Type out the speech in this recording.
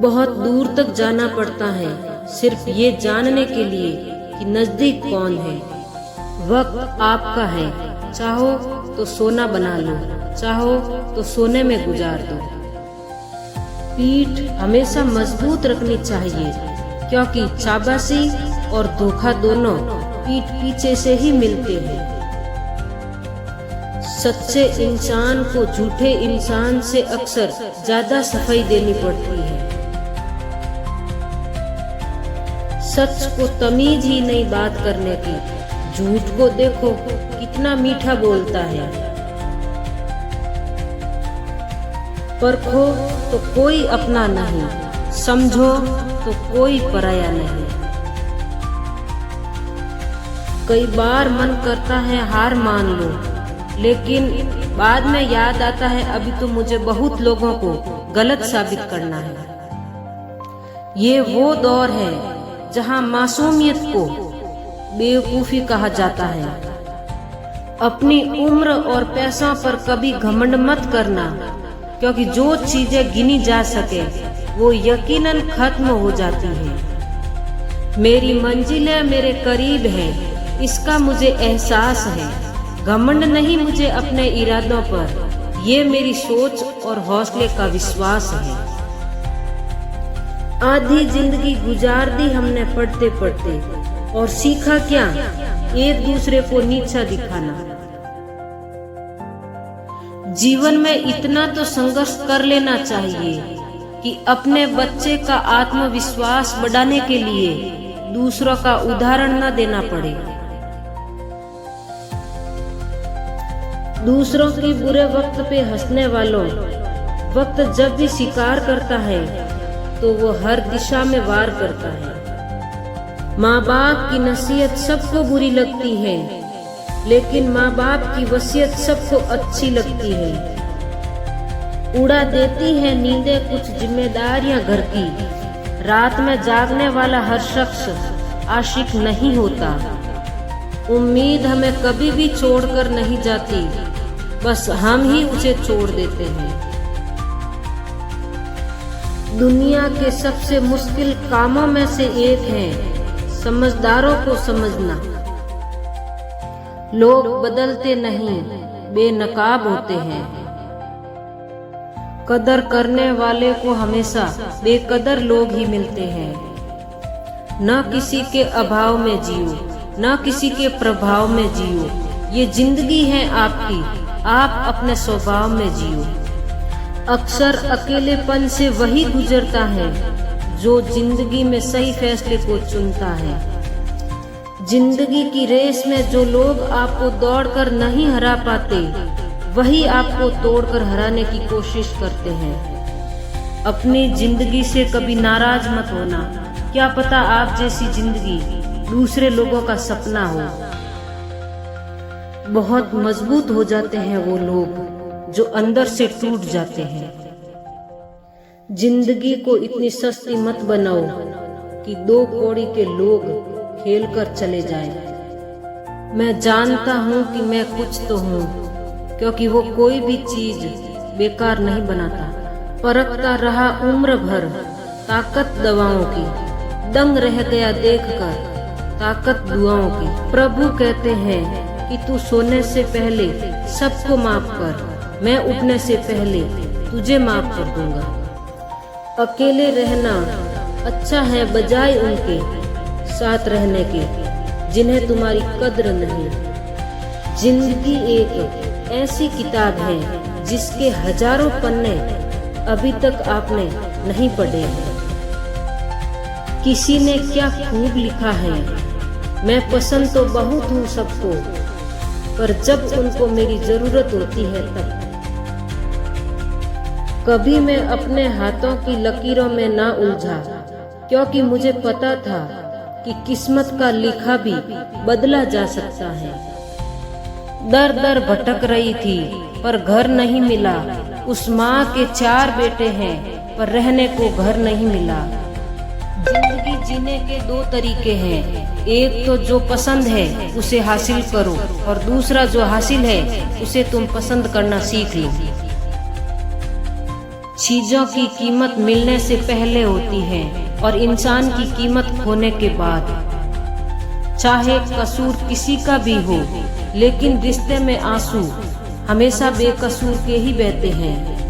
बहुत दूर तक जाना पड़ता है सिर्फ ये जानने के लिए कि नजदीक कौन है। वक्त आपका है, चाहो तो सोना बना लो, चाहो तो सोने में गुजार दो। पीठ हमेशा मजबूत रखनी चाहिए, क्योंकि चाबासी और धोखा दोनों पीठ पीछे से ही मिलते हैं। सच्चे इंसान को झूठे इंसान से अक्सर ज्यादा सफाई देनी पड़ती है। सच को तमीज ही नहीं बात करने की, झूठ को देखो कितना मीठा बोलता है। परखो तो कोई अपना नहीं, समझो तो कोई पराया नहीं। कई बार मन करता है हार मान लो, लेकिन बाद में याद आता है अभी तो मुझे बहुत लोगों को गलत साबित करना है। ये वो दौर है जहां मासूमियत को बेवकूफी कहा जाता है। अपनी उम्र और पैसों पर कभी घमंड मत करना, क्योंकि जो चीजें गिनी जा सके वो यकीनन खत्म हो जाती है। मेरी मंजिलें मेरे करीब है, इसका मुझे एहसास है। घमंड नहीं मुझे अपने इरादों पर, ये मेरी सोच और हौसले का विश्वास है। आधी जिंदगी गुजार दी हमने पढ़ते पढ़ते, और सीखा क्या? एक दूसरे को नीचा दिखाना। जीवन में इतना तो संघर्ष कर लेना चाहिए कि अपने बच्चे का आत्मविश्वास बढ़ाने के लिए दूसरों का उदाहरण न देना पड़े। दूसरों के बुरे वक्त पे हंसने वालों, वक्त जब भी शिकार करता है तो वो हर दिशा में वार करता है। माँ बाप की नसीहत सबको बुरी लगती है, लेकिन माँ बाप की वसीयत सबको अच्छी लगती है। उड़ा देती है नींदें कुछ जिम्मेदारियां घर की। रात में जागने वाला हर शख्स आशिक नहीं होता। उम्मीद हमें कभी भी छोड़कर नहीं जाती, बस हम ही उसे छोड़ देते हैं। दुनिया के सबसे मुश्किल कामों में से एक है समझदारों को समझना। लोग बदलते नहीं, बेनकाब होते हैं। कदर करने वाले को हमेशा बेकदर लोग ही मिलते हैं। न किसी के अभाव में जियो, न किसी के प्रभाव में जियो। ये जिंदगी है आपकी, आप अपने स्वभाव में जियो। अक्सर अकेलेपन से वही गुजरता है जो जिंदगी में सही फैसले को चुनता है। जिंदगी की रेस में जो लोग आपको दौड़कर नहीं हरा पाते, वही आपको तोड़कर हराने की कोशिश करते हैं। अपनी जिंदगी से कभी नाराज मत होना, क्या पता आप जैसी जिंदगी दूसरे लोगों का सपना हो। बहुत मजबूत हो जाते हैं वो लोग जो अंदर से टूट जाते हैं। जिंदगी को इतनी सस्ती मत बनाओ कि दो कौड़ी के लोग खेल कर चले जाएं। मैं जानता हूँ कि मैं कुछ तो हूँ, क्योंकि वो कोई भी चीज बेकार नहीं बनाता। परखता रहा उम्र भर ताकत दवाओं की, दंग रह गया देखकर ताकत दुआओं की। प्रभु कहते हैं कि तू सोने से पहले सबको माफ कर, मैं उठने से पहले तुझे माफ कर दूंगा। अकेले रहना अच्छा है बजाय उनके साथ रहने के जिन्हें तुम्हारी कद्र नहीं। जिंदगी एक ऐसी किताब है जिसके हजारों पन्ने अभी तक आपने नहीं पढ़े हैं। किसी ने क्या खूब लिखा है, मैं पसंद तो बहुत हूँ सबको, पर जब उनको मेरी जरूरत होती है तब। कभी मैं अपने हाथों की लकीरों में ना उलझा, क्योंकि मुझे पता था कि किस्मत का लिखा भी बदला जा सकता है। दर दर भटक रही थी पर घर नहीं मिला। उस माँ के 4 बेटे हैं पर रहने को घर नहीं मिला। जिंदगी जीने के 2 तरीके हैं, एक तो जो पसंद है उसे हासिल करो, और दूसरा जो हासिल है उसे तुम पसंद करना सीख लो। चीजों की कीमत मिलने से पहले होती है और इंसान की कीमत खोने के बाद। चाहे कसूर किसी का भी हो, लेकिन रिश्ते में आंसू हमेशा बेकसूर के ही बहते हैं।